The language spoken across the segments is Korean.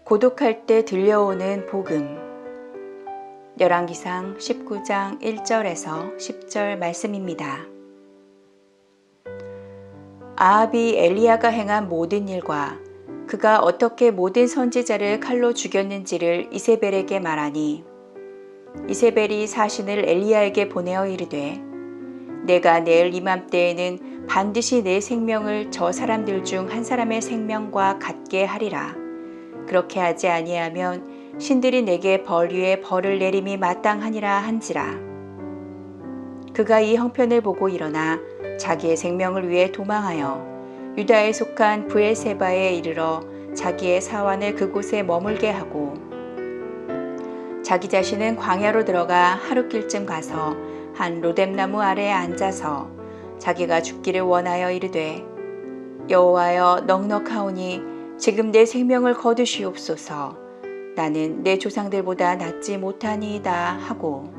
고독할 때 들려오는 복음. 열왕기상 19장 1절에서 10절 말씀입니다. 아합이 엘리야가 행한 모든 일과 그가 어떻게 모든 선지자를 칼로 죽였는지를 이세벨에게 말하니, 이세벨이 사신을 엘리야에게 보내어 이르되, 내가 내일 이맘때에는 반드시 내 생명을 저 사람들 중 한 사람의 생명과 같게 하리라. 그렇게 하지 아니하면 신들이 내게 벌 위에 벌을 내림이 마땅하니라 한지라. 그가 이 형편을 보고 일어나 자기의 생명을 위해 도망하여 유다에 속한 브엘세바에 이르러 자기의 사환을 그곳에 머물게 하고, 자기 자신은 광야로 들어가 하룻길쯤 가서 한 로뎀나무 아래에 앉아서 자기가 죽기를 원하여 이르되, 여호와여, 넉넉하오니 지금 내 생명을 거두시옵소서. 나는 내 조상들보다 낫지 못하니이다 하고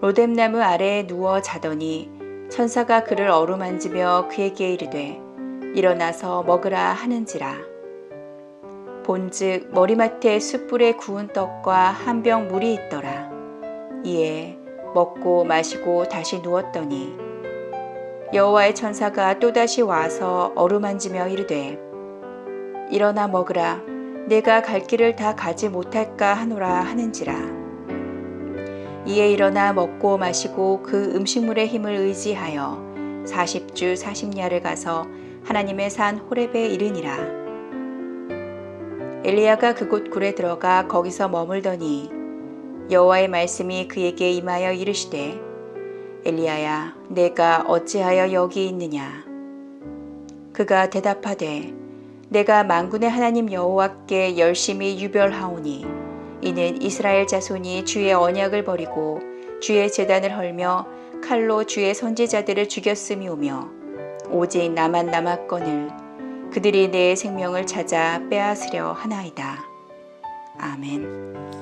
로뎀나무 아래에 누워 자더니 천사가 그를 어루만지며 그에게 이르되, 일어나서 먹으라 하는지라. 본즉 머리맡에 숯불에 구운 떡과 한 병 물이 있더라. 이에 먹고 마시고 다시 누웠더니 여호와의 천사가 또다시 와서 어루만지며 이르되, 일어나 먹으라. 내가 갈 길을 다 가지 못할까 하노라 하는지라. 이에 일어나 먹고 마시고 그 음식물의 힘을 의지하여 40주 40야를 가서 하나님의 산 호렙에 이르니라. 엘리야가 그곳 굴에 들어가 거기서 머물더니 여호와의 말씀이 그에게 임하여 이르시되, 엘리야야, 내가 어찌하여 여기 있느냐? 그가 대답하되, 내가 만군의 하나님 여호와께 열심히 유별하오니 이는 이스라엘 자손이 주의 언약을 버리고 주의 제단을 헐며 칼로 주의 선지자들을 죽였음이오며 오직 나만 남았거늘 그들이 내 생명을 찾아 빼앗으려 하나이다. 아멘.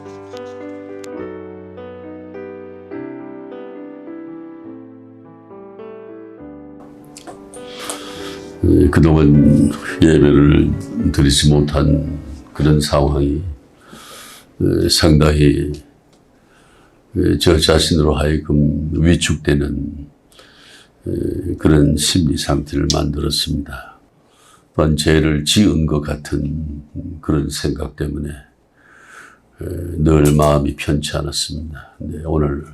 그동안 예배를 드리지 못한 그런 상황이 상당히 저 자신으로 하여금 위축되는 그런 심리 상태를 만들었습니다. 또한 죄를 지은 것 같은 그런 생각 때문에 늘 마음이 편치 않았습니다. 오늘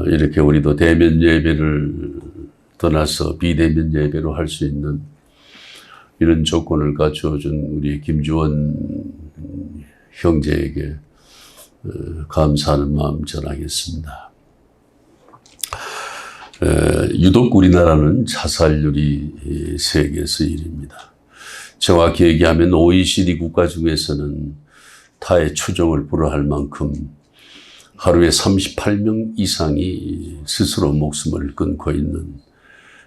이렇게 우리도 대면 예배를 떠나서 비대면 예배로 할 수 있는 이런 조건을 갖춰준 우리 김주원 형제에게 감사하는 마음 전하겠습니다. 유독 우리나라는 자살률이 세계에서 1위입니다. 정확히 얘기하면 OECD 국가 중에서는 타의 추종을 불허할 만큼 하루에 38명 이상이 스스로 목숨을 끊고 있는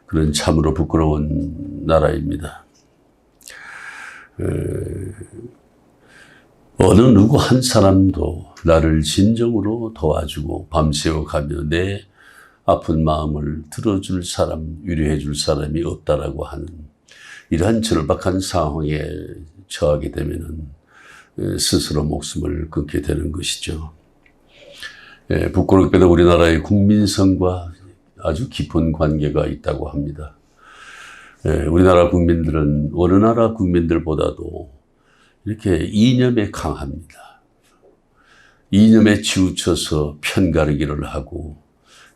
그런 참으로 부끄러운 나라입니다. 어느 누구 한 사람도 나를 진정으로 도와주고 밤새워 가며 내 아픈 마음을 들어줄 사람, 위로해 줄 사람이 없다라고 하는 이러한 절박한 상황에 처하게 되면은 스스로 목숨을 끊게 되는 것이죠. 부끄럽게도 우리나라의 국민성과 아주 깊은 관계가 있다고 합니다. 우리나라 국민들은 어느 나라 국민들보다도 이렇게 이념에 강합니다. 이념에 치우쳐서 편가르기를 하고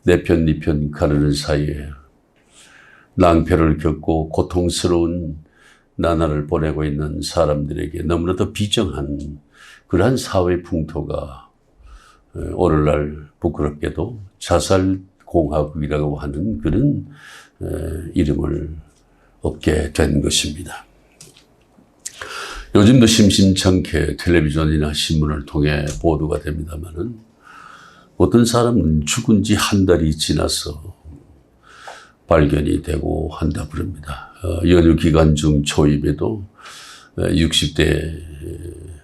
내 편, 네 편 가르는 사이에 낭패를 겪고 고통스러운 나날을 보내고 있는 사람들에게 너무나도 비정한 그러한 사회 풍토가 오늘날 부끄럽게도 자살공화국이라고 하는 그런 이름을 얻게 된 것입니다. 요즘도 심심찮게 텔레비전이나 신문을 통해 보도가 됩니다마는 어떤 사람은 죽은 지 한 달이 지나서 발견이 되고 한다 그럽니다. 연휴 기간 중 초입에도 60대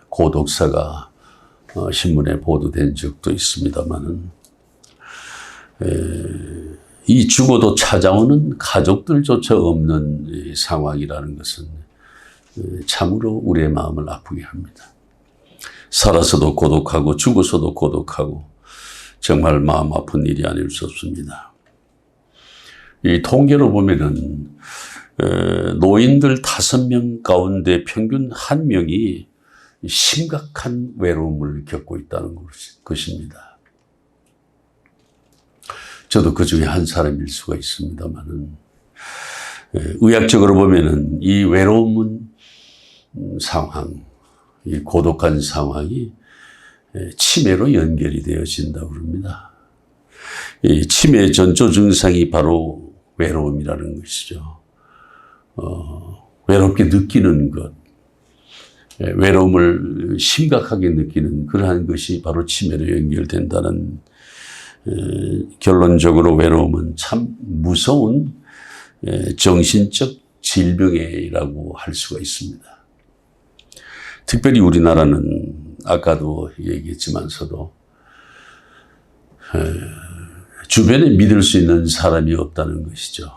고독사가 신문에 보도된 적도 있습니다만은, 이 죽어도 찾아오는 가족들조차 없는 이 상황이라는 것은 참으로 우리의 마음을 아프게 합니다. 살아서도 고독하고 죽어서도 고독하고 정말 마음 아픈 일이 아닐 수 없습니다. 이 통계로 보면은 노인들 5명 가운데 평균 1명이 심각한 외로움을 겪고 있다는 것입니다. 저도 그 중에 한 사람일 수가 있습니다만은, 의학적으로 보면은 이 외로움 상황, 이 고독한 상황이 치매로 연결이 되어진다고 그럽니다. 이 치매 전조 증상이 바로 외로움이라는 것이죠. 외롭게 느끼는 것, 외로움을 심각하게 느끼는 그러한 것이 바로 치매로 연결된다는, 결론적으로 외로움은 참 무서운 정신적 질병이라고 할 수가 있습니다. 특별히 우리나라는 아까도 얘기했지만서도 주변에 믿을 수 있는 사람이 없다는 것이죠.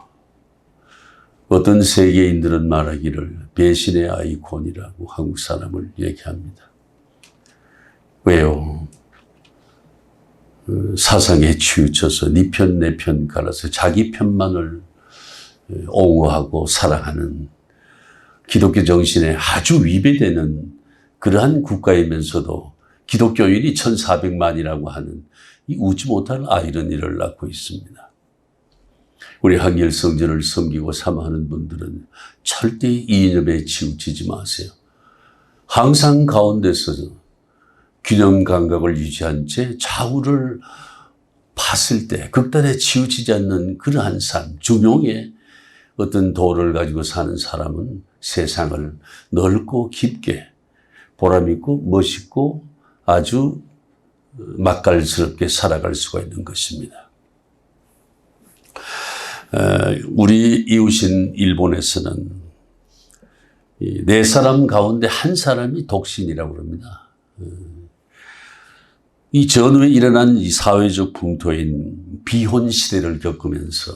어떤 세계인들은 말하기를 배신의 아이콘이라고 한국 사람을 얘기합니다. 왜요? 사상에 치우쳐서 네 편 내 편 갈라서 자기 편만을 옹호하고 사랑하는 기독교 정신에 아주 위배되는 그러한 국가이면서도 기독교인이 1400만이라고 하는 이 웃지 못할 아이러니를 낳고 있습니다. 우리 한길 성전을 섬기고 사모하는 분들은 절대 이 이념에 치우치지 마세요. 항상 가운데서 균형 감각을 유지한 채 좌우를 봤을 때 극단에 치우치지 않는 그러한 삶, 중용의 어떤 도를 가지고 사는 사람은 세상을 넓고 깊게 보람있고 멋있고 아주 맛깔스럽게 살아갈 수가 있는 것입니다. 우리 이웃인 일본에서는 4사람 가운데 1사람이 독신이라고 합니다. 이 전후에 일어난 이 사회적 풍토인 비혼 시대를 겪으면서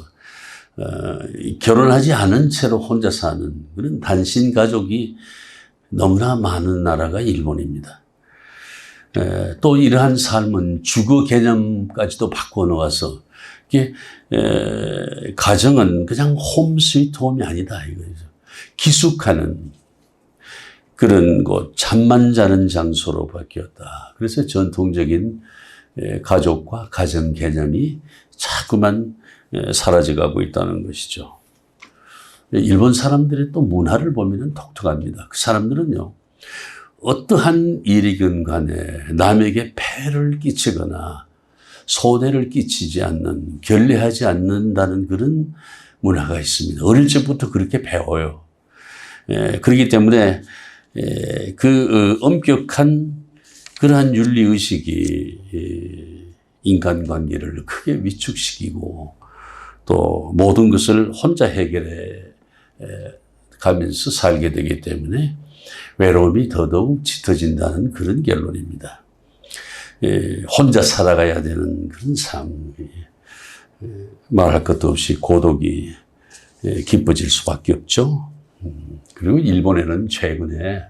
결혼하지 않은 채로 혼자 사는 그런 단신 가족이 너무나 많은 나라가 일본입니다. 또 이러한 삶은 주거 개념까지도 바꿔놓아서 이게 가정은 그냥 홈 스위트 홈이 아니다 이거죠. 기숙하는 그런 곳, 잠만 자는 장소로 바뀌었다. 그래서 전통적인 가족과 가정 개념이 자꾸만 사라져가고 있다는 것이죠. 일본 사람들의 또 문화를 보면 독특합니다. 그 사람들은요, 어떠한 일이건 간에 남에게 폐를 끼치거나 손해를 끼치지 않는, 결례하지 않는다는 그런 문화가 있습니다. 어릴 적부터 그렇게 배워요. 그렇기 때문에 그 엄격한 그러한 윤리의식이 인간관계를 크게 위축시키고 또 모든 것을 혼자 해결해 가면서 살게 되기 때문에 외로움이 더더욱 짙어진다는 그런 결론입니다. 혼자 살아가야 되는 그런 삶, 말할 것도 없이 고독이 깊어질 수밖에 없죠. 그리고 일본에는 최근에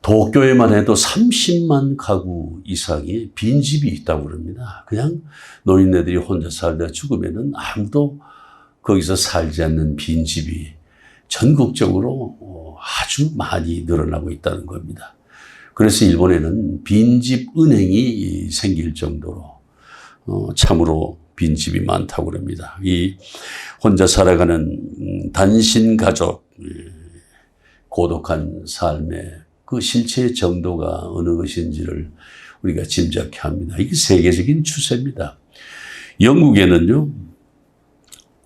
도쿄에만 해도 30만 가구 이상의 빈집이 있다고 합니다. 그냥 노인네들이 혼자 살다 죽으면은 아무도 거기서 살지 않는 빈집이 전국적으로 아주 많이 늘어나고 있다는 겁니다. 그래서 일본에는 빈집 은행이 생길 정도로 참으로 빈집이 많다고 합니다. 이 혼자 살아가는 단신 가족, 고독한 삶의 그 실체의 정도가 어느 것인지를 우리가 짐작해 합니다. 이게 세계적인 추세입니다. 영국에는요,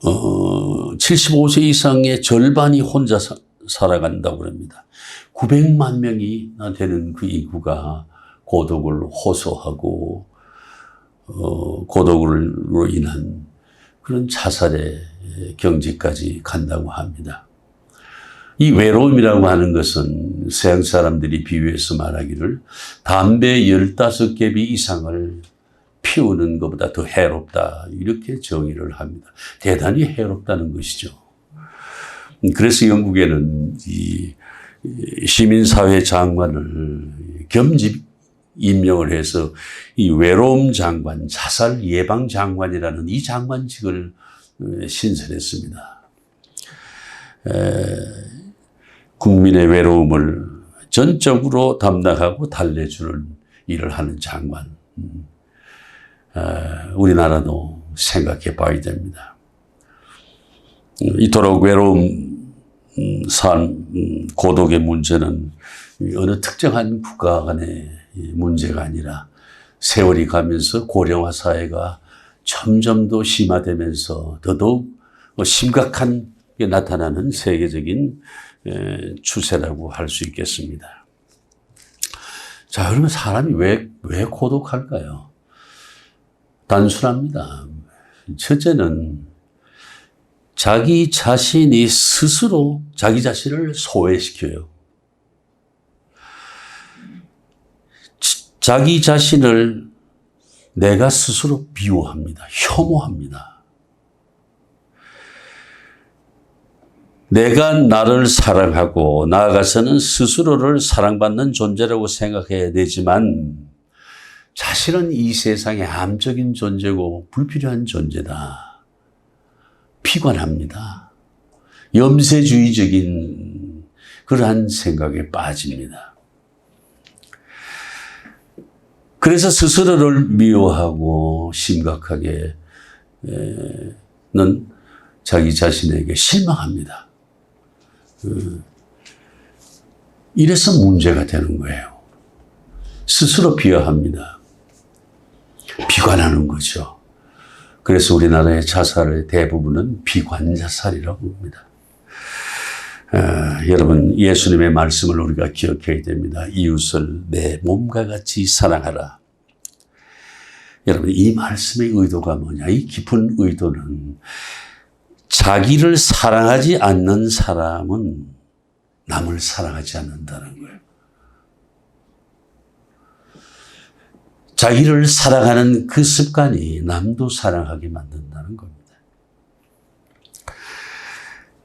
75세 이상의 절반이 혼자 살아간다고 합니다. 900만 명이 되는 그 인구가 고독을 호소하고 고독으로 인한 그런 자살에 경지까지 간다고 합니다. 이 외로움이라고 하는 것은 서양 사람들이 비유해서 말하기를 담배 15개비 이상을 피우는 것보다 더 해롭다, 이렇게 정의를 합니다. 대단히 해롭다는 것이죠. 그래서 영국에는 이 시민사회 장관을 겸직 임명을 해서 이 외로움 장관, 자살 예방 장관이라는 이 장관직을 신설했습니다. 국민의 외로움을 전적으로 담당하고 달래주는 일을 하는 장관. 우리나라도 생각해 봐야 됩니다. 이토록 외로움, 고독의 문제는 어느 특정한 국가 간의 문제가 아니라 세월이 가면서 고령화 사회가 점점 더 심화되면서 더더욱 심각한 게 나타나는 세계적인 추세라고 할 수 있겠습니다. 자, 그러면 사람이 왜 고독할까요? 단순합니다. 첫째는 자기 자신이 스스로 자기 자신을 소외시켜요. 자기 자신을 내가 스스로 비호합니다. 혐오합니다. 내가 나를 사랑하고 나아가서는 스스로를 사랑받는 존재라고 생각해야 되지만 자신은 이 세상의 암적인 존재고 불필요한 존재다. 피관합니다. 염세주의적인 그러한 생각에 빠집니다. 그래서 스스로를 미워하고 심각하게는 자기 자신에게 실망합니다. 이래서 문제가 되는 거예요. 스스로 비하합니다. 비관하는 거죠. 그래서 우리나라의 자살의 대부분은 비관자살이라고 합니다. 여러분, 예수님의 말씀을 우리가 기억해야 됩니다. 이웃을 내 몸과 같이 사랑하라. 여러분, 이 말씀의 의도가 뭐냐? 이 깊은 의도는 자기를 사랑하지 않는 사람은 남을 사랑하지 않는다는 거예요. 자기를 사랑하는 그 습관이 남도 사랑하게 만든다는 겁니다.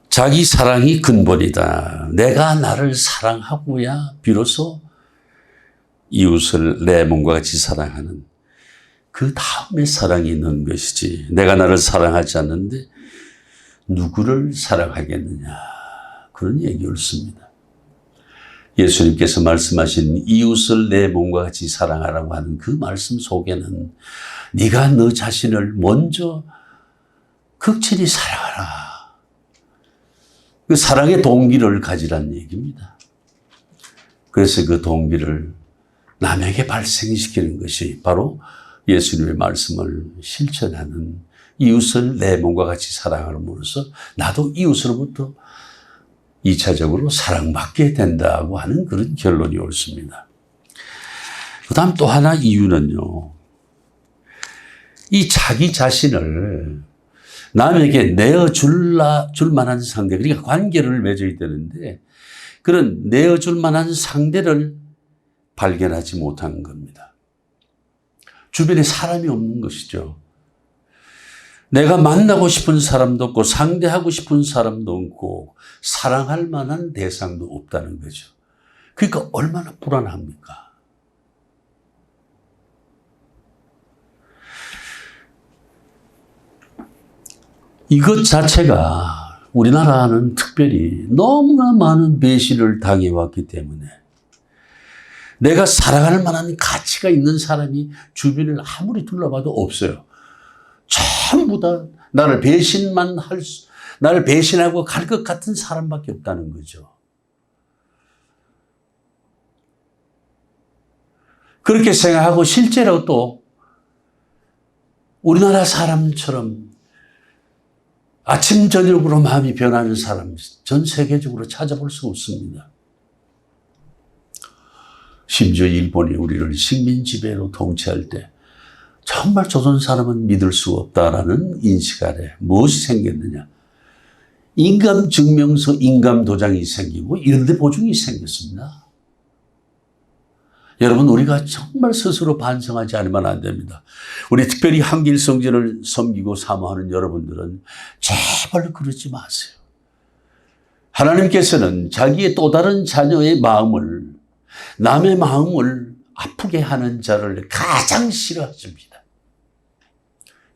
자기 사랑이 근본이다. 내가 나를 사랑하고야 비로소 이웃을 내 몸과 같이 사랑하는 그 다음에 사랑이 있는 것이지, 내가 나를 사랑하지 않는데 누구를 사랑하겠느냐, 그런 얘기 옳습니다. 예수님께서 말씀하신 이웃을 내 몸과 같이 사랑하라고 하는 그 말씀 속에는 네가 너 자신을 먼저 극진히 사랑하라, 그 사랑의 동기를 가지라는 얘기입니다. 그래서 그 동기를 남에게 발생시키는 것이 바로 예수님의 말씀을 실천하는, 이웃을 내 몸과 같이 사랑함으로써 나도 이웃으로부터 2차적으로 사랑받게 된다고 하는 그런 결론이 옳습니다. 그 다음 또 하나 이유는요, 이 자기 자신을 남에게 내어줄 만한 상대, 그러니까 관계를 맺어야 되는데 그런 내어줄 만한 상대를 발견하지 못하는 겁니다. 주변에 사람이 없는 것이죠. 내가 만나고 싶은 사람도 없고 상대하고 싶은 사람도 없고 사랑할 만한 대상도 없다는 거죠. 그러니까 얼마나 불안합니까? 이것 자체가 우리나라는 특별히 너무나 많은 배신을 당해왔기 때문에 내가 사랑할 만한 가치가 있는 사람이 주변을 아무리 둘러봐도 없어요. 전부 다 나를 배신하고 갈 것 같은 사람밖에 없다는 거죠. 그렇게 생각하고 실제로 또 우리나라 사람처럼 아침 저녁으로 마음이 변하는 사람 전 세계적으로 찾아볼 수 없습니다. 심지어 일본이 우리를 식민지배로 통치할 때 정말 조선 사람은 믿을 수 없다라는 인식 아래 무엇이 생겼느냐? 인감증명서, 인감도장이 생기고 이런 데 보증이 생겼습니다. 여러분, 우리가 정말 스스로 반성하지 않으면 안 됩니다. 우리 특별히 한길성전을 섬기고 사모하는 여러분들은 제발 그러지 마세요. 하나님께서는 자기의 또 다른 자녀의 마음을, 남의 마음을 아프게 하는 자를 가장 싫어하십니다.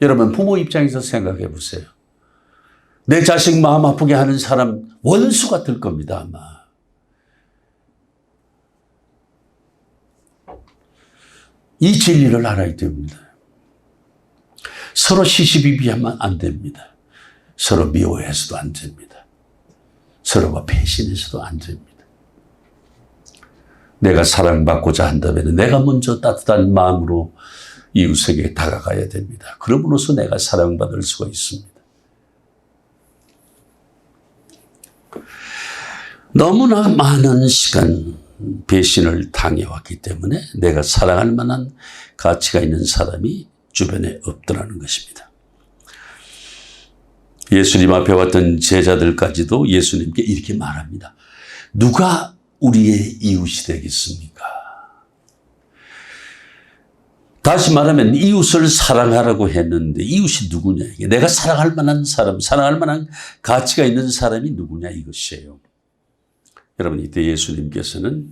여러분, 부모 입장에서 생각해 보세요. 내 자식 마음 아프게 하는 사람 원수가 될 겁니다, 아마. 이 진리를 알아야 됩니다. 서로 시시비비하면 안 됩니다. 서로 미워해서도 안 됩니다. 서로가 배신해서도 안 됩니다. 내가 사랑받고자 한다면 내가 먼저 따뜻한 마음으로 이웃에게 다가가야 됩니다. 그럼으로써 내가 사랑받을 수가 있습니다. 너무나 많은 시간 배신을 당해왔기 때문에 내가 사랑할 만한 가치가 있는 사람이 주변에 없더라는 것입니다. 예수님 앞에 왔던 제자들까지도 예수님께 이렇게 말합니다. 누가 우리의 이웃이 되겠습니까? 다시 말하면 이웃을 사랑하라고 했는데 이웃이 누구냐? 이게 내가 사랑할 만한 사람, 사랑할 만한 가치가 있는 사람이 누구냐 이것이에요. 여러분, 이때 예수님께서는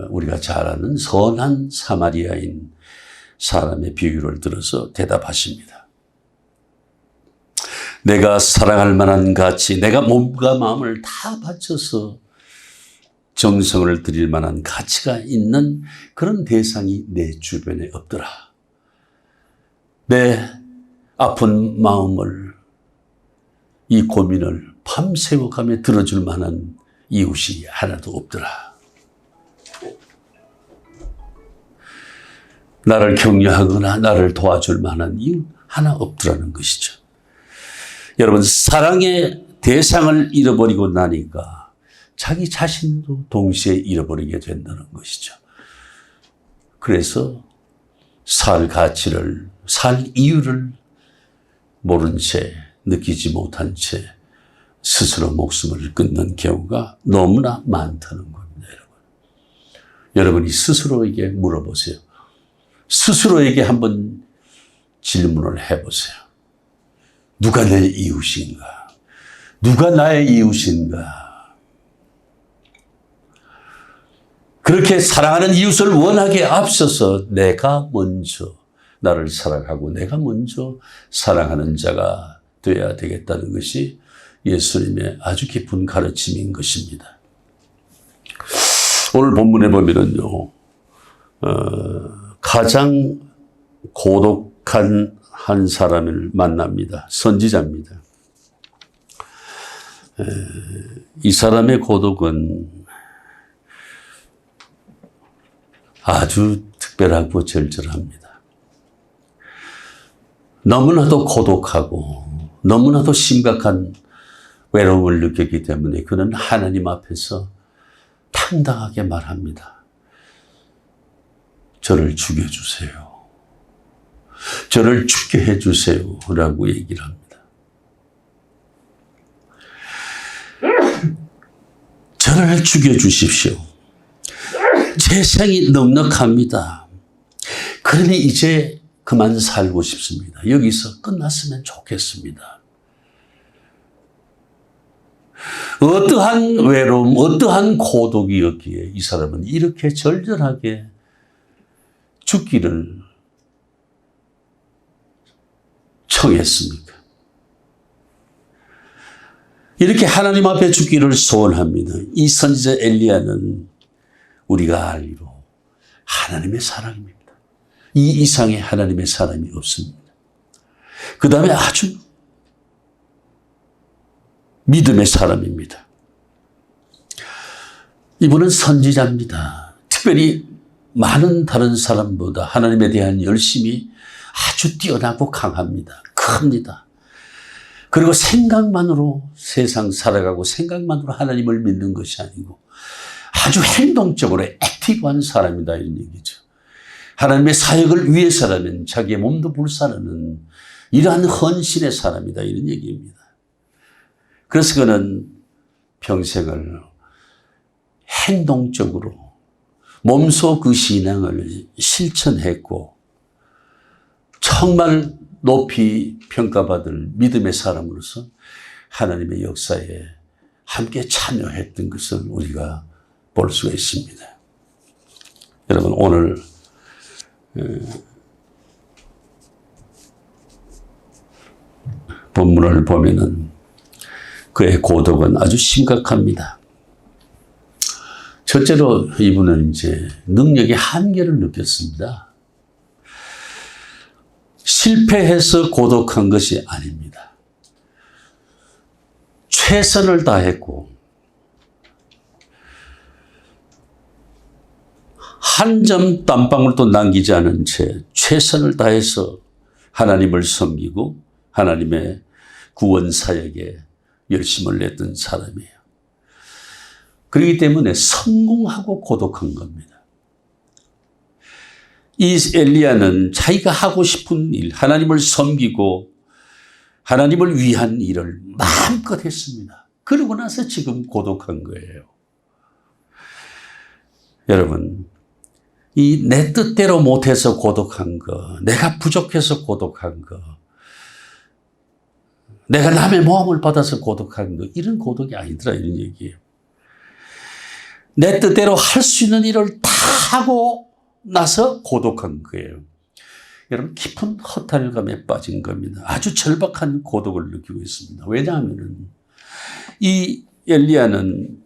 우리가 잘 아는 선한 사마리아인 사람의 비유를 들어서 대답하십니다. 내가 사랑할 만한 가치, 내가 몸과 마음을 다 바쳐서 정성을 들일 만한 가치가 있는 그런 대상이 내 주변에 없더라. 내 아픈 마음을, 이 고민을 밤새워가며 들어줄 만한 이웃이 하나도 없더라. 나를 격려하거나 나를 도와줄 만한 이웃 하나 없더라는 것이죠. 여러분, 사랑의 대상을 잃어버리고 나니까 자기 자신도 동시에 잃어버리게 된다는 것이죠. 그래서 살 가치를, 살 이유를 모른 채, 느끼지 못한 채 스스로 목숨을 끊는 경우가 너무나 많다는 겁니다, 여러분. 여러분이 스스로에게 물어보세요. 스스로에게 한번 질문을 해보세요. 누가 내 이웃인가? 누가 나의 이웃인가? 그렇게 사랑하는 이웃을 원하기에 앞서서 내가 먼저 나를 사랑하고 내가 먼저 사랑하는 자가 되어야 되겠다는 것이 예수님의 아주 깊은 가르침인 것입니다. 오늘 본문에 보면은요, 가장 고독한 한 사람을 만납니다. 선지자입니다. 이 사람의 고독은 아주 특별하고 절절합니다. 너무나도 고독하고 너무나도 심각한 외로움을 느꼈기 때문에 그는 하나님 앞에서 당당하게 말합니다. 저를 죽여주세요. 저를 죽게 해주세요. 라고 얘기를 합니다. 저를 죽여주십시오. 제 생이 넉넉합니다. 그러니 이제 그만 살고 싶습니다. 여기서 끝났으면 좋겠습니다. 어떠한 외로움, 어떠한 고독이었기에 이 사람은 이렇게 절절하게 죽기를 청했습니까? 이렇게 하나님 앞에 죽기를 소원합니다. 이 선지자 엘리야는 우리가 알기로 하나님의 사람입니다. 이 이상의 하나님의 사람이 없습니다. 그 다음에 아주 믿음의 사람입니다. 이분은 선지자입니다. 특별히 많은 다른 사람보다 하나님에 대한 열심이 아주 뛰어나고 강합니다. 큽니다. 그리고 생각만으로 세상 살아가고 생각만으로 하나님을 믿는 것이 아니고 아주 행동적으로 액티브한 사람이다, 이런 얘기죠. 하나님의 사역을 위해서라면 자기의 몸도 불사르는 이러한 헌신의 사람이다, 이런 얘기입니다. 그래서 그는 평생을 행동적으로 몸소 그 신앙을 실천했고 정말 높이 평가받을 믿음의 사람으로서 하나님의 역사에 함께 참여했던 것을 우리가 볼 수가 있습니다. 여러분, 오늘 본문을 보면은 그의 고독은 아주 심각합니다. 첫째로 이분은 이제 능력의 한계를 느꼈습니다. 실패해서 고독한 것이 아닙니다. 최선을 다했고 한 점 땀방울도 남기지 않은 채 최선을 다해서 하나님을 섬기고 하나님의 구원 사역에 열심을 냈던 사람이에요. 그렇기 때문에 성공하고 고독한 겁니다. 이 엘리야는 자기가 하고 싶은 일, 하나님을 섬기고 하나님을 위한 일을 마음껏 했습니다. 그러고 나서 지금 고독한 거예요. 여러분, 이 내 뜻대로 못해서 고독한 거, 내가 부족해서 고독한 거, 내가 남의 모함을 받아서 고독한 거, 이런 고독이 아니더라, 이런 얘기예요. 내 뜻대로 할 수 있는 일을 다 하고 나서 고독한 거예요. 여러분, 깊은 허탈감에 빠진 겁니다. 아주 절박한 고독을 느끼고 있습니다. 왜냐하면 이 엘리야는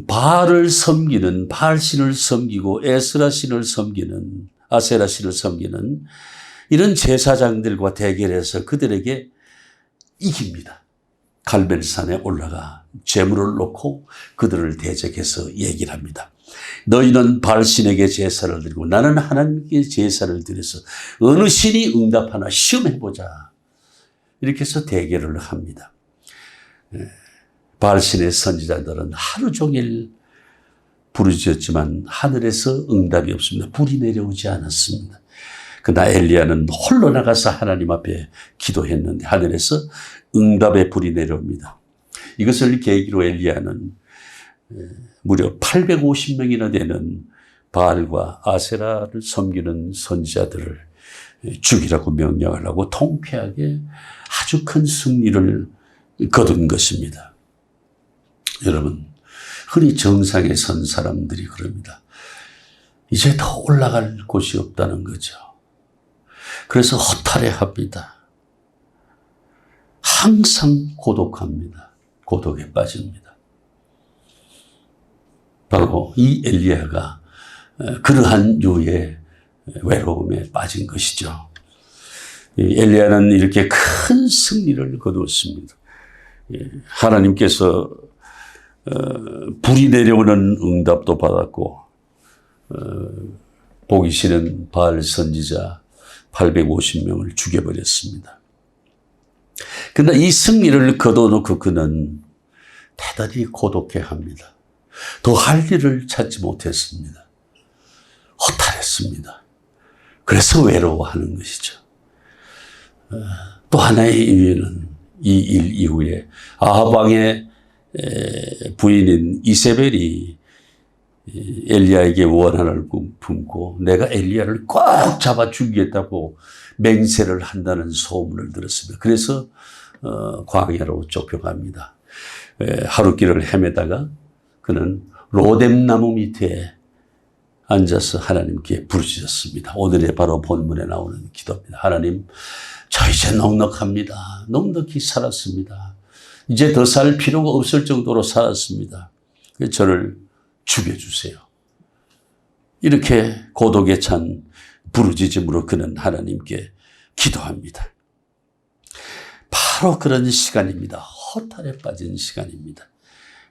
바알을 섬기는, 바알 신을 섬기고 에스라 신을 섬기는, 아세라 신을 섬기는 이런 제사장들과 대결해서 그들에게 이깁니다. 갈멜산에 올라가 제물을 놓고 그들을 대적해서 얘기를 합니다. 너희는 바알 신에게 제사를 드리고 나는 하나님께 제사를 드려서 어느 신이 응답하나 시험해보자. 이렇게 해서 대결을 합니다. 바알 신의 선지자들은 하루 종일 부르짖었지만 하늘에서 응답이 없습니다. 불이 내려오지 않았습니다. 그러나 엘리야는 홀로 나가서 하나님 앞에 기도했는데 하늘에서 응답의 불이 내려옵니다. 이것을 계기로 엘리야는 무려 850명이나 되는 바알과 아세라를 섬기는 선지자들을 죽이라고 명령을 하고 통쾌하게 아주 큰 승리를 거둔 것입니다. 여러분, 흔히 정상에 선 사람들이 그럽니다. 이제 더 올라갈 곳이 없다는 거죠. 그래서 허탈해합니다. 항상 고독합니다. 고독에 빠집니다. 바로 이 엘리야가 그러한 유의 외로움에 빠진 것이죠. 엘리야는 이렇게 큰 승리를 거두었습니다. 하나님께서 불이 내려오는 응답도 받았고 보기 싫은 바알 선지자 850명을 죽여버렸습니다. 그러나 이 승리를 거둬놓고 그는 대단히 고독해합니다. 더 할 일을 찾지 못했습니다. 허탈했습니다. 그래서 외로워하는 것이죠. 또 하나의 이유는 이 일 이후에 아합 왕의 부인인 이세벨이 엘리야에게 원한을 품고 내가 엘리야를 꼭 잡아 죽이겠다고 맹세를 한다는 소문을 들었습니다. 그래서 광야로 쫓겨갑니다. 하루길을 헤매다가 그는 로뎀나무 밑에 앉아서 하나님께 부르짖었습니다. 오늘의 바로 본문에 나오는 기도입니다. 하나님, 저 이제 넉넉합니다. 넉넉히 살았습니다. 이제 더 살 필요가 없을 정도로 살았습니다. 저를 죽여주세요. 이렇게 고독에 찬 부르짖음으로 그는 하나님께 기도합니다. 바로 그런 시간입니다. 허탈에 빠진 시간입니다.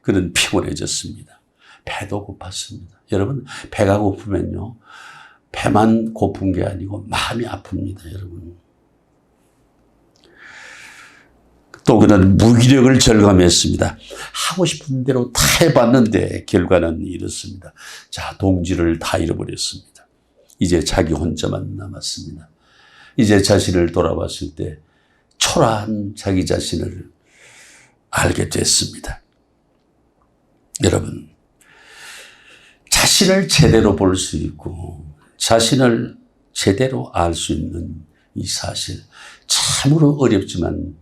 그는 피곤해졌습니다. 배도 고팠습니다. 여러분, 배가 고프면요, 배만 고픈 게 아니고 마음이 아픕니다, 여러분. 또 그는 무기력을 절감했습니다. 하고 싶은 대로 다 해봤는데 결과는 이렇습니다. 자, 동지를 다 잃어버렸습니다. 이제 자기 혼자만 남았습니다. 이제 자신을 돌아봤을 때 초라한 자기 자신을 알게 됐습니다. 여러분, 자신을 제대로 볼 수 있고 자신을 제대로 알 수 있는 이 사실, 참으로 어렵지만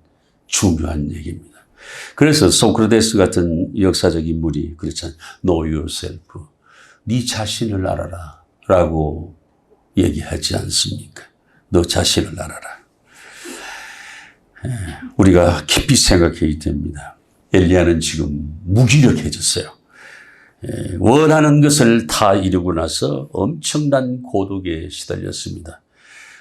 중요한 얘기입니다. 그래서 소크라테스 같은 역사적 인물이 그렇잖아요. Know yourself. 네 자신을 알아라 라고 얘기하지 않습니까? 너 자신을 알아라. 우리가 깊이 생각해야 됩니다. 엘리야는 지금 무기력해졌어요. 원하는 것을 다 이루고 나서 엄청난 고독에 시달렸습니다.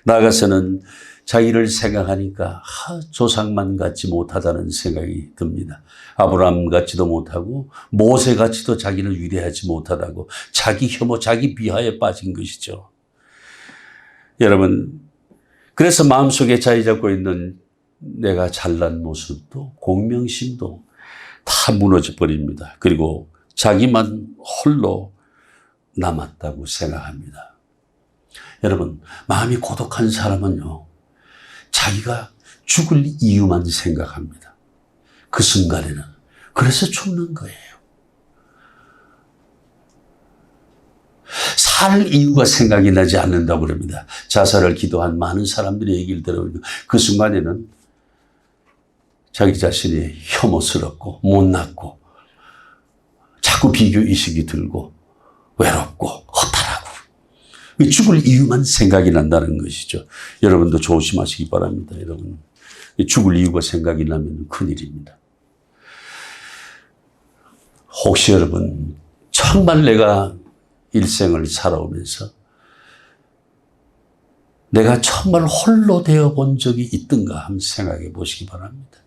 나아가서는 자기를 생각하니까 조상만 같지 못하다는 생각이 듭니다. 아브라함 같지도 못하고 모세 같지도 자기를 위대하지 못하다고 자기 혐오, 자기 비하에 빠진 것이죠. 여러분, 그래서 마음속에 자리 잡고 있는 내가 잘난 모습도 공명심도 다 무너져 버립니다. 그리고 자기만 홀로 남았다고 생각합니다. 여러분, 마음이 고독한 사람은요, 자기가 죽을 이유만 생각합니다. 그 순간에는. 그래서 죽는 거예요. 살 이유가 생각이 나지 않는다고 그럽니다. 자살을 기도한 많은 사람들의 얘기를 들어보면 그 순간에는 자기 자신이 혐오스럽고 못났고 자꾸 비교의식이 들고 외롭고 허탈하고 죽을 이유만 생각이 난다는 것이죠. 여러분도 조심하시기 바랍니다. 여러분, 죽을 이유가 생각이 나면 큰일입니다. 혹시 여러분 정말 내가 일생을 살아오면서 내가 정말 홀로 되어 본 적이 있던가 한번 생각해 보시기 바랍니다.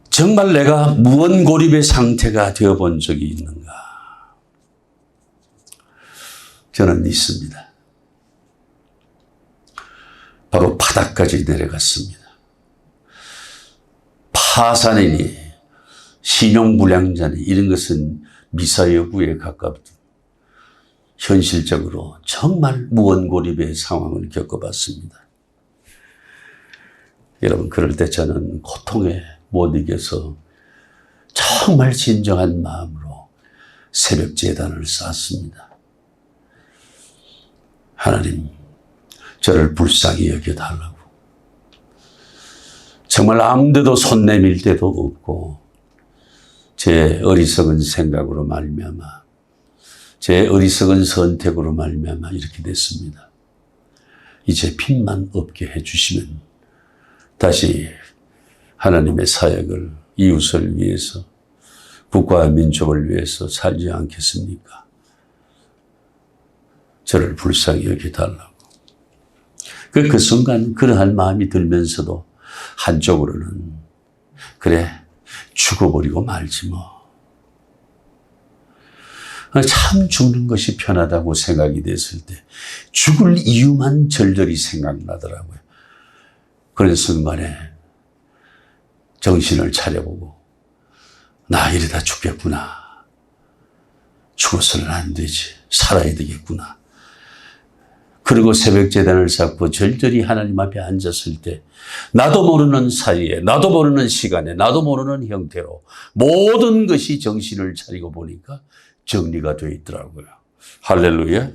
정말 내가 무언고립의 상태가 되어 본 적이 있는가? 저는 있습니다. 바로 바닥까지 내려갔습니다. 파산이니 신용불량자니 이런 것은 미사여구에 가깝던 현실적으로 정말 무언고립의 상황을 겪어봤습니다. 여러분, 그럴 때 저는 고통에 못 이겨서 정말 진정한 마음으로 새벽 제단을 쌓았습니다. 하나님, 저를 불쌍히 여겨달라고. 정말 아무데도 손 내밀 데도 없고 제 어리석은 생각으로 말미암아, 제 어리석은 선택으로 말미암아 이렇게 됐습니다. 이제 빚만 없게 해주시면 다시 하나님의 사역을, 이웃을 위해서, 국가와 민족을 위해서 살지 않겠습니까? 저를 불쌍히 여겨달라고. 그 순간 그러한 마음이 들면서도 한쪽으로는 그래, 죽어버리고 말지 뭐. 참 죽는 것이 편하다고 생각이 됐을 때 죽을 이유만 절절히 생각나더라고요. 그런 순간에 정신을 차려보고 나 이러다 죽겠구나. 죽어서는 안 되지. 살아야 되겠구나. 그리고 새벽 제단을 쌓고 절절히 하나님 앞에 앉았을 때 나도 모르는 사이에, 나도 모르는 시간에, 나도 모르는 형태로 모든 것이 정신을 차리고 보니까 정리가 되어 있더라고요. 할렐루야.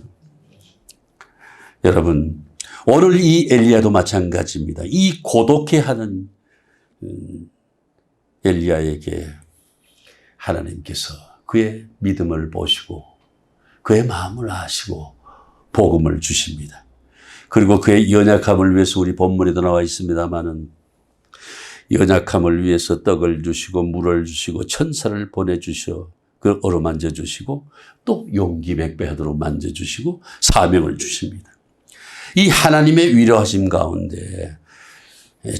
여러분, 오늘 이 엘리야도 마찬가지입니다. 이 고독해하는 엘리야에게 하나님께서 그의 믿음을 보시고 그의 마음을 아시고 복음을 주십니다. 그리고 그의 연약함을 위해서 우리 본문에도 나와 있습니다마는 연약함을 위해서 떡을 주시고 물을 주시고 천사를 보내주셔 그 어루만져 주시고 또 용기 백배하도록 만져주시고 사명을 주십니다. 이 하나님의 위로하심 가운데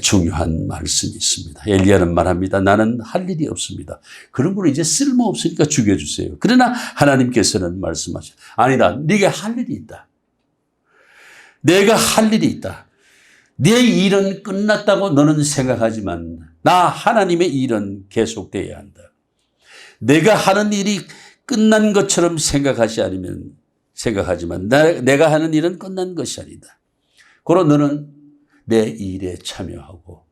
중요한 말씀이 있습니다. 엘리야는 말합니다. 나는 할 일이 없습니다. 그런 분은 이제 쓸모없으니까 죽여주세요. 그러나 하나님께서는 말씀하시죠. 아니다. 네가 할 일이 있다. 내가 할 일이 있다. 네 일은 끝났다고 너는 생각하지만 나 하나님의 일은 계속돼야 한다. 내가 하는 일이 끝난 것처럼 생각하지만 내가 하는 일은 끝난 것이 아니다. 그러나 너는 내 일에 참여하고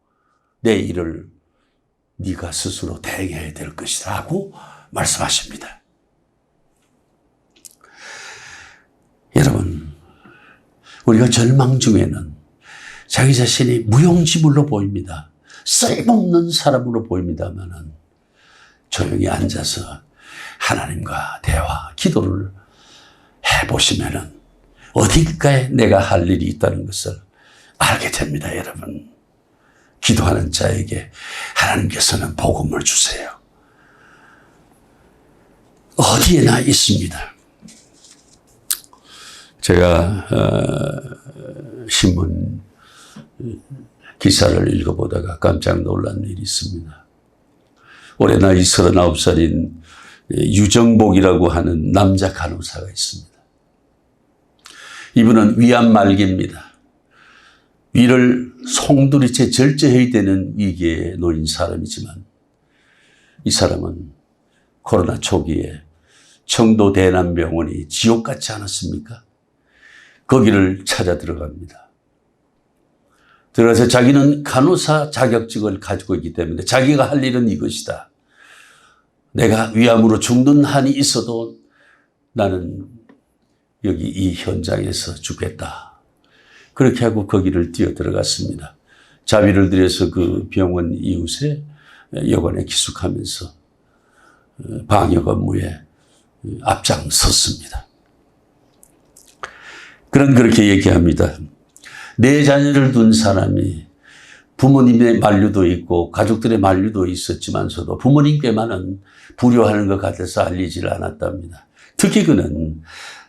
내 일을 네가 스스로 대행해야 될 것이라고 말씀하십니다. 여러분, 우리가 절망 중에는 자기 자신이 무용지물로 보입니다. 쓸모없는 사람으로 보입니다만 조용히 앉아서 하나님과 대화, 기도를 해보시면 어딘가에 내가 할 일이 있다는 것을 알게 됩니다. 여러분, 기도하는 자에게 하나님께서는 복음을 주세요. 어디에나 있습니다. 제가 신문 기사를 읽어보다가 깜짝 놀란 일이 있습니다. 올해 나이 39살인 유정복이라고 하는 남자 간호사가 있습니다. 이분은 위암 말기입니다. 위를 송두리째 절제해야 되는 위기에 놓인 사람이지만 이 사람은 코로나 초기에 청도 대남병원이 지옥 같지 않았습니까? 거기를 찾아 들어갑니다. 들어가서 자기는 간호사 자격증을 가지고 있기 때문에 자기가 할 일은 이것이다. 내가 위암으로 죽는 한이 있어도 나는 여기 이 현장에서 죽겠다. 그렇게 하고 거기를 뛰어 들어갔습니다. 자비를 들여서 그 병원 이웃에 여관에 기숙하면서 방역 업무에 앞장섰습니다. 그렇게 얘기합니다. 내 자녀를 둔 사람이 부모님의 만류도 있고 가족들의 만류도 있었지만서도 부모님께만은 불효하는 것 같아서 알리지를 않았답니다. 특히 그는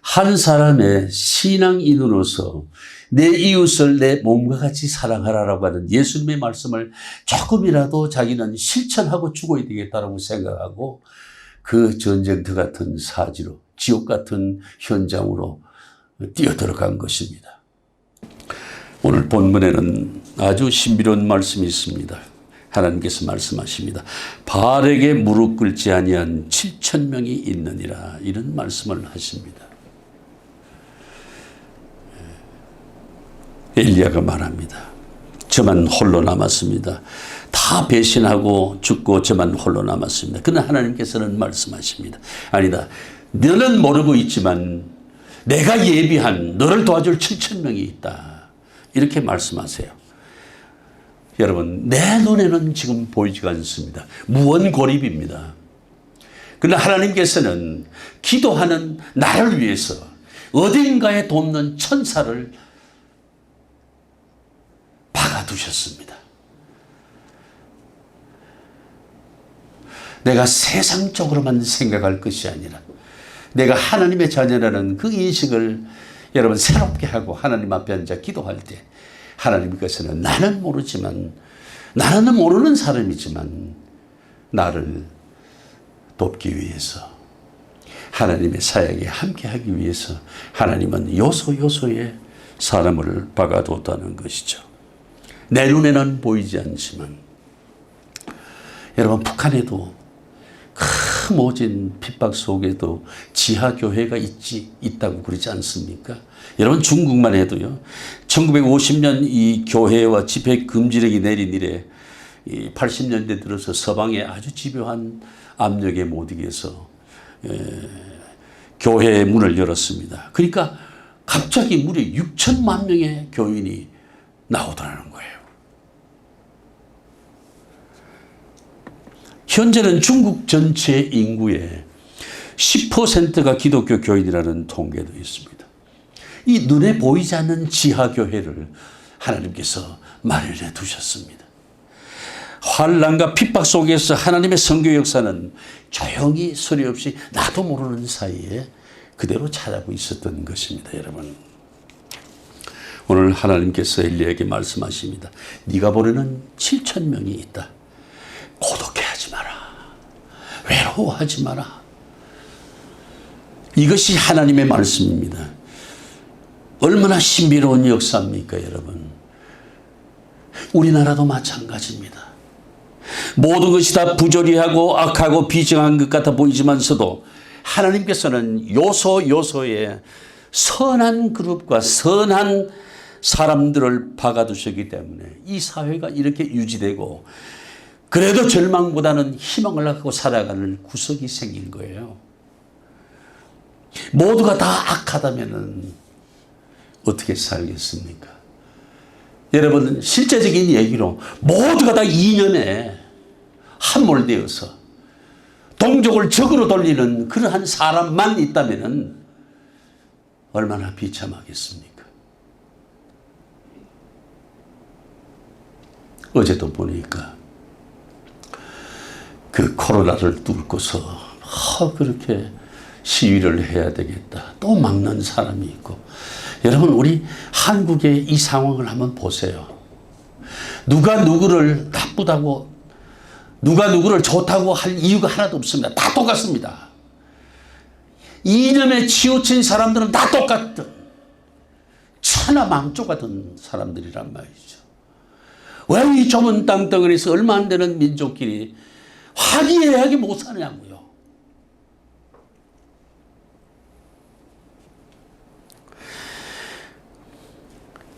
한 사람의 신앙인으로서 내 이웃을 내 몸과 같이 사랑하라라고 하는 예수님의 말씀을 조금이라도 자기는 실천하고 죽어야 되겠다라고 생각하고 그 전쟁터 같은 사지로 지옥 같은 현장으로 뛰어들어간 것입니다. 오늘 본문에는 아주 신비로운 말씀이 있습니다. 하나님께서 말씀하십니다. 바알에게 무릎 꿇지 아니한 7,000명이 있느니라, 이런 말씀을 하십니다. 엘리야가 말합니다. 저만 홀로 남았습니다. 다 배신하고 죽고 저만 홀로 남았습니다. 그러나 하나님께서는 말씀하십니다. 아니다. 너는 모르고 있지만 내가 예비한 너를 도와줄 7,000명이 있다. 이렇게 말씀하세요. 여러분, 내 눈에는 지금 보이지가 않습니다. 무언고립입니다. 그러나 하나님께서는 기도하는 나를 위해서 어딘가에 돕는 천사를 박아두셨습니다. 내가 세상적으로만 생각할 것이 아니라 내가 하나님의 자녀라는 그 인식을 여러분 새롭게 하고 하나님 앞에 앉아 기도할 때 하나님께서는 나는 모르지만, 나는 모르는 사람이지만 나를 돕기 위해서, 하나님의 사역에 함께하기 위해서 하나님은 요소요소에 사람을 박아뒀다는 것이죠. 내 눈에는 보이지 않지만 여러분, 북한에도 큰 모진 핍박 속에도 지하교회가 있다고 그러지 않습니까? 여러분, 중국만 해도요, 1950년 이 교회와 집회 금지령이 내린 이래 80년대 들어서 서방에 아주 집요한 압력에 못 이겨서 교회의 문을 열었습니다. 그러니까 갑자기 무려 6천만 명의 교인이 나오더라는 거예요. 현재는 중국 전체 인구의 10%가 기독교 교인이라는 통계도 있습니다. 이 눈에 보이지 않는 지하교회를 하나님께서 마련해 두셨습니다. 환난과 핍박 속에서 하나님의 선교 역사는 조용히 소리 없이 나도 모르는 사이에 그대로 자라고 있었던 것입니다. 여러분, 오늘 하나님께서 엘리야에게 말씀하십니다. 네가 보내는 7,000명이 있다. 고독해하지 마라. 외로워하지 마라. 이것이 하나님의 말씀입니다. 얼마나 신비로운 역사입니까, 여러분? 우리나라도 마찬가지입니다. 모든 것이 다 부조리하고 악하고 비정한 것 같아 보이지만서도 하나님께서는 요소요소에 선한 그룹과 선한 사람들을 박아두셨기 때문에 이 사회가 이렇게 유지되고 그래도 절망보다는 희망을 갖고 살아가는 구석이 생긴 거예요. 모두가 다 악하다면 어떻게 살겠습니까? 여러분, 실제적인 얘기로 모두가 다 이념에 함몰되어서 동족을 적으로 돌리는 그러한 사람만 있다면 얼마나 비참하겠습니까? 어제도 보니까 그 코로나를 뚫고서 그렇게 시위를 해야 되겠다. 또 막는 사람이 있고. 여러분, 우리 한국의 이 상황을 한번 보세요. 누가 누구를 나쁘다고, 누가 누구를 좋다고 할 이유가 하나도 없습니다. 다 똑같습니다. 이념에 치우친 사람들은 다 똑같은 천하망조 같은 사람들이란 말이죠. 왜 이 좁은 땅덩어리에서 얼마 안 되는 민족끼리 화기애애하게 못 사냐고요.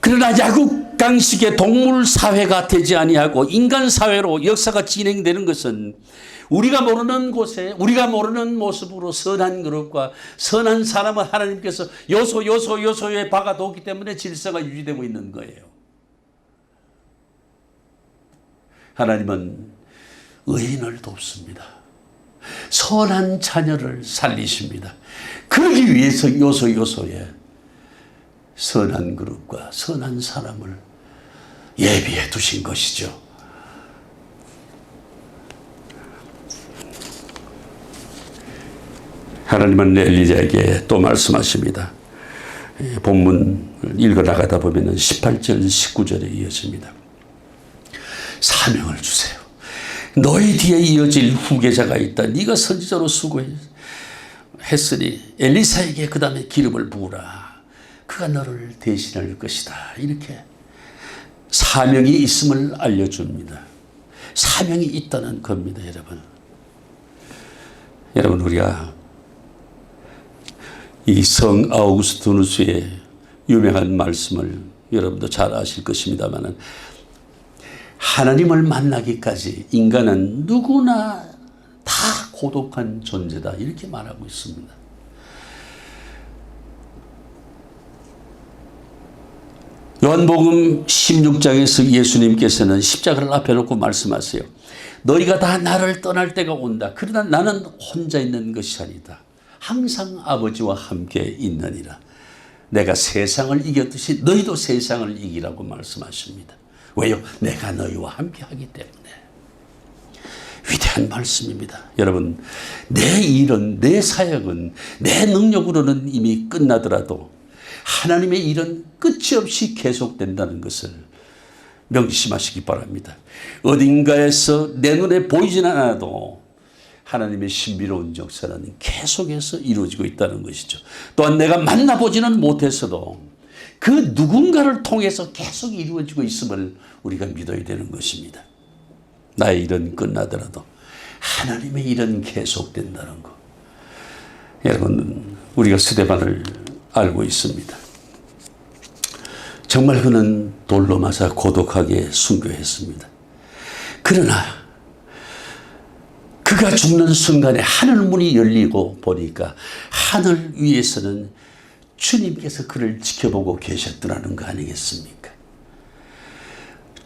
그러나 약육강식의 동물 사회가 되지 아니하고 인간 사회로 역사가 진행되는 것은 우리가 모르는 곳에 우리가 모르는 모습으로 선한 그릇과 선한 사람을 하나님께서 요소에 박아뒀기 때문에 질서가 유지되고 있는 거예요. 하나님은 의인을 돕습니다. 선한 자녀를 살리십니다. 그러기 위해서 요소에 선한 그릇과 선한 사람을 예비해 두신 것이죠. 하나님은 엘리야에게 또 말씀하십니다. 본문 읽어나가다 보면 18절 19절에 이어집니다. 사명을 주세요. 너희 뒤에 이어질 후계자가 있다. 네가 선지자로 수고했으니 엘리사에게 그 다음에 기름을 부으라. 그가 너를 대신할 것이다. 이렇게 사명이 있음을 알려줍니다. 사명이 있다는 겁니다, 여러분. 여러분, 우리가 이 성 아우구스티누스의 유명한 말씀을 여러분도 잘 아실 것입니다만, 하나님을 만나기까지 인간은 누구나 다 고독한 존재다. 이렇게 말하고 있습니다. 요한복음 16장에서 예수님께서는 십자가를 앞에 놓고 말씀하세요. 너희가 다 나를 떠날 때가 온다. 그러나 나는 혼자 있는 것이 아니다. 항상 아버지와 함께 있느니라. 내가 세상을 이겼듯이 너희도 세상을 이기라고 말씀하십니다. 왜요? 내가 너희와 함께 하기 때문에. 위대한 말씀입니다. 여러분, 내 일은, 내 사역은, 내 능력으로는 이미 끝나더라도 하나님의 일은 끝이 없이 계속된다는 것을 명심하시기 바랍니다. 어딘가에서 내 눈에 보이진 않아도 하나님의 신비로운 역사는 계속해서 이루어지고 있다는 것이죠. 또한 내가 만나보지는 못했어도 그 누군가를 통해서 계속 이루어지고 있음을 우리가 믿어야 되는 것입니다. 나의 일은 끝나더라도 하나님의 일은 계속된다는 것. 여러분, 우리가 스데반을 알고 있습니다. 정말 그는 돌로 맞아 고독하게 순교했습니다. 그러나 그가 죽는 순간에 하늘 문이 열리고 보니까 하늘 위에서는 주님께서 그를 지켜보고 계셨더라는 거 아니겠습니까?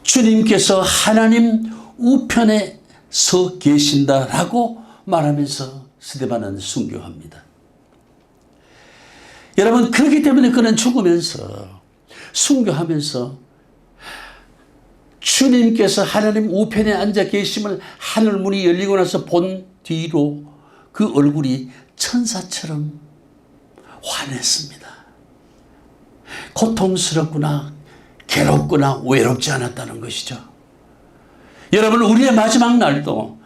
주님께서 하나님 우편에 서 계신다라고 말하면서 스데반은 순교합니다. 여러분, 그렇기 때문에 그는 죽으면서 순교하면서 주님께서 하나님 우편에 앉아 계심을 하늘 문이 열리고 나서 본 뒤로 그 얼굴이 천사처럼 환했습니다. 고통스럽거나 괴롭거나 외롭지 않았다는 것이죠. 여러분, 우리의 마지막 날도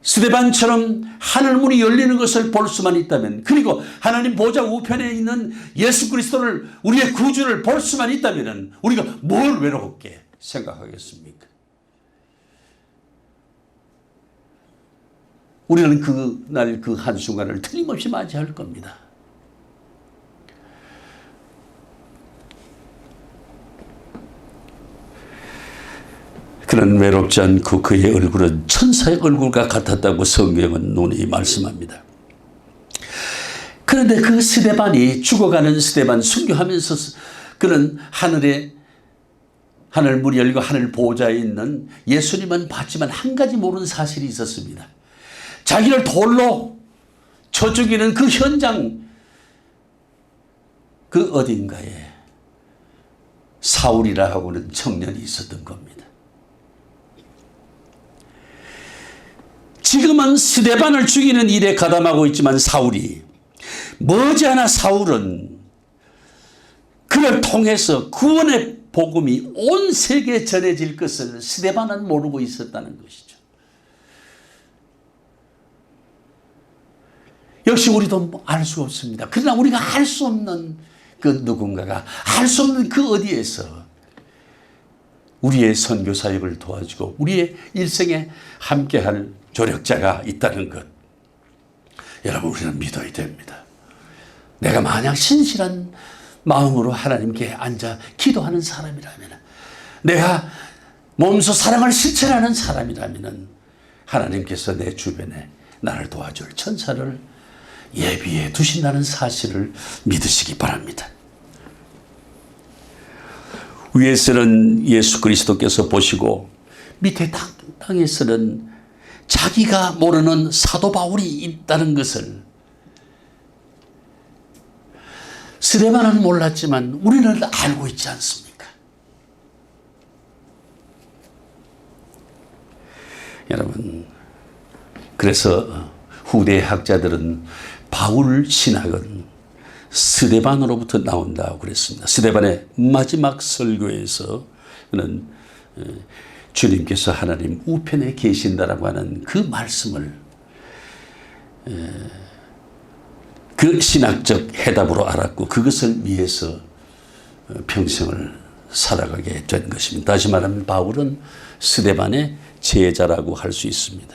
스데반처럼 하늘 문이 열리는 것을 볼 수만 있다면, 그리고 하나님 보좌 우편에 있는 예수 그리스도를, 우리의 구주를 볼 수만 있다면 우리가 뭘 외롭게 생각하겠습니까? 우리는 그날 그 한순간을 틀림없이 맞이할 겁니다. 그는 외롭지 않고 그의 얼굴은 천사의 얼굴과 같았다고 성경은 논히 말씀합니다. 그런데 그 스데반이, 죽어가는 스데반 순교하면서 그는 하늘 문이 열리고 하늘 보좌에 있는 예수님은 봤지만 한 가지 모르는 사실이 있었습니다. 자기를 돌로 쳐 죽이는 그 현장, 그 어딘가에 사울이라 하고는 청년이 있었던 겁니다. 지금은 스데반을 죽이는 일에 가담하고 있지만 사울이, 머지않아 사울은 그를 통해서 구원의 복음이 온 세계에 전해질 것을 스데반은 모르고 있었다는 것이죠. 역시 우리도 알 수 없습니다. 그러나 우리가 알 수 없는 그 누군가가, 알 수 없는 그 어디에서 우리의 선교 사역을 도와주고 우리의 일생에 함께할 조력자가 있다는 것, 여러분 우리는 믿어야 됩니다. 내가 만약 신실한 마음으로 하나님께 앉아 기도하는 사람이라면, 내가 몸소 사랑을 실천하는 사람이라면 하나님께서 내 주변에 나를 도와줄 천사를 예비해 두신다는 사실을 믿으시기 바랍니다. 위에서는 예수 그리스도께서 보시고 밑에 땅에서는 자기가 모르는 사도 바울이 있다는 것을 스데반은 몰랐지만 우리는 알고 있지 않습니까? 여러분, 그래서 후대 학자들은 바울 신학은 스데반으로부터 나온다고 그랬습니다. 스데반의 마지막 설교에서 그는 주님께서 하나님 우편에 계신다라고 하는 그 말씀을 그 신학적 해답으로 알았고 그것을 위해서 평생을 살아가게 된 것입니다. 다시 말하면 바울은 스데반의 제자라고 할 수 있습니다.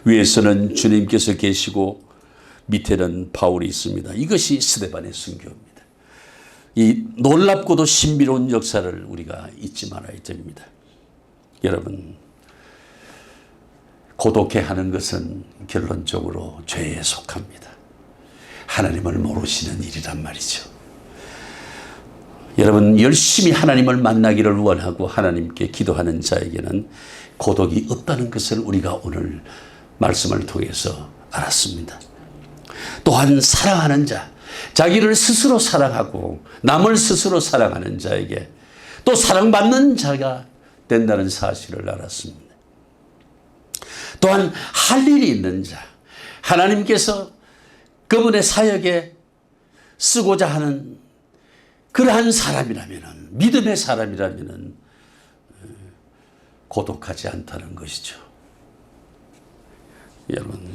위에서는 주님께서 계시고 밑에는 바울이 있습니다. 이것이 스데반의 순교입니다. 이 놀랍고도 신비로운 역사를 우리가 잊지 말아야 됩니다. 여러분, 고독해하는 것은 결론적으로 죄에 속합니다. 하나님을 모르시는 일이란 말이죠. 여러분, 열심히 하나님을 만나기를 원하고 하나님께 기도하는 자에게는 고독이 없다는 것을 우리가 오늘 말씀을 통해서 알았습니다. 또한 사랑하는 자, 자기를 스스로 사랑하고 남을 스스로 사랑하는 자에게 또 사랑받는 자가 된다는 사실을 알았습니다. 또한 할 일이 있는 자, 하나님께서 그분의 사역에 쓰고자 하는 그러한 사람이라면, 믿음의 사람이라면 고독하지 않다는 것이죠.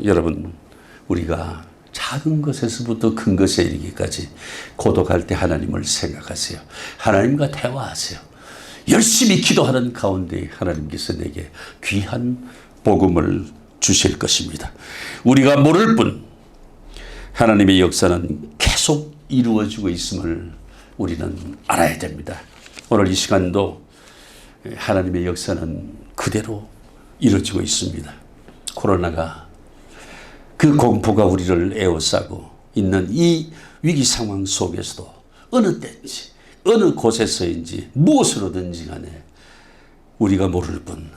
여러분, 우리가 작은 것에서부터 큰 것에 이르기까지 고독할 때 하나님을 생각하세요. 하나님과 대화하세요. 열심히 기도하는 가운데 하나님께서 내게 귀한 복음을 주실 것입니다. 우리가 모를 뿐 하나님의 역사는 계속 이루어지고 있음을 우리는 알아야 됩니다. 오늘 이 시간도 하나님의 역사는 그대로 이루어지고 있습니다. 코로나가 그 공포가 우리를 에워싸고 있는 이 위기 상황 속에서도 어느 때인지 어느 곳에서인지 무엇으로든지 간에 우리가 모를 뿐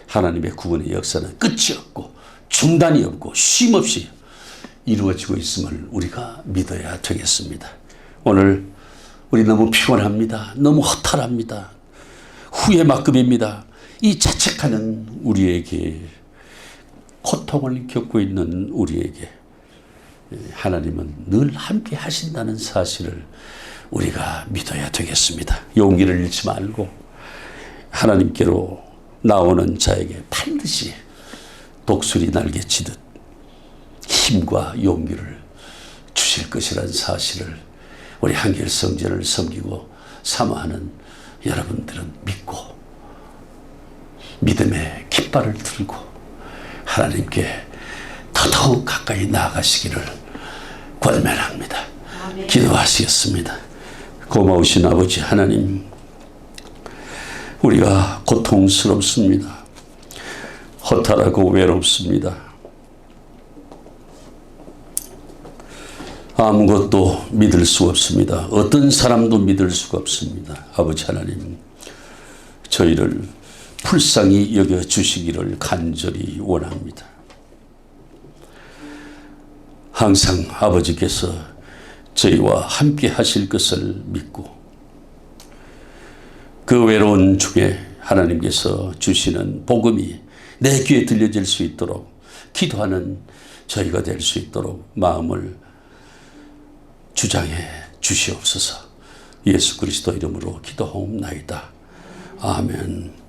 하나님의 구원의 역사는 끝이 없고 중단이 없고 쉼없이 이루어지고 있음을 우리가 믿어야 되겠습니다. 오늘 우리 너무 피곤합니다. 너무 허탈합니다. 후회 막급입니다. 이 자책하는 우리에게, 고통을 겪고 있는 우리에게 하나님은 늘 함께 하신다는 사실을 우리가 믿어야 되겠습니다. 용기를 잃지 말고 하나님께로 나오는 자에게 반드시 독수리 날개치듯 힘과 용기를 주실 것이라는 사실을 우리 한결 성전을 섬기고 사모하는 여러분들은 믿고 믿음의 깃발을 들고 하나님께 더더욱 가까이 나아가시기를 권면합니다. 기도하시겠습니다. 고마우신 아버지 하나님, 우리가 고통스럽습니다. 허탈하고 외롭습니다. 아무것도 믿을 수가 없습니다. 어떤 사람도 믿을 수가 없습니다. 아버지 하나님, 저희를 불쌍히 여겨주시기를 간절히 원합니다. 항상 아버지께서 저희와 함께 하실 것을 믿고 그 외로운 중에 하나님께서 주시는 복음이 내 귀에 들려질 수 있도록 기도하는 저희가 될 수 있도록 마음을 주장해 주시옵소서. 예수 그리스도 이름으로 기도하옵나이다. 아멘.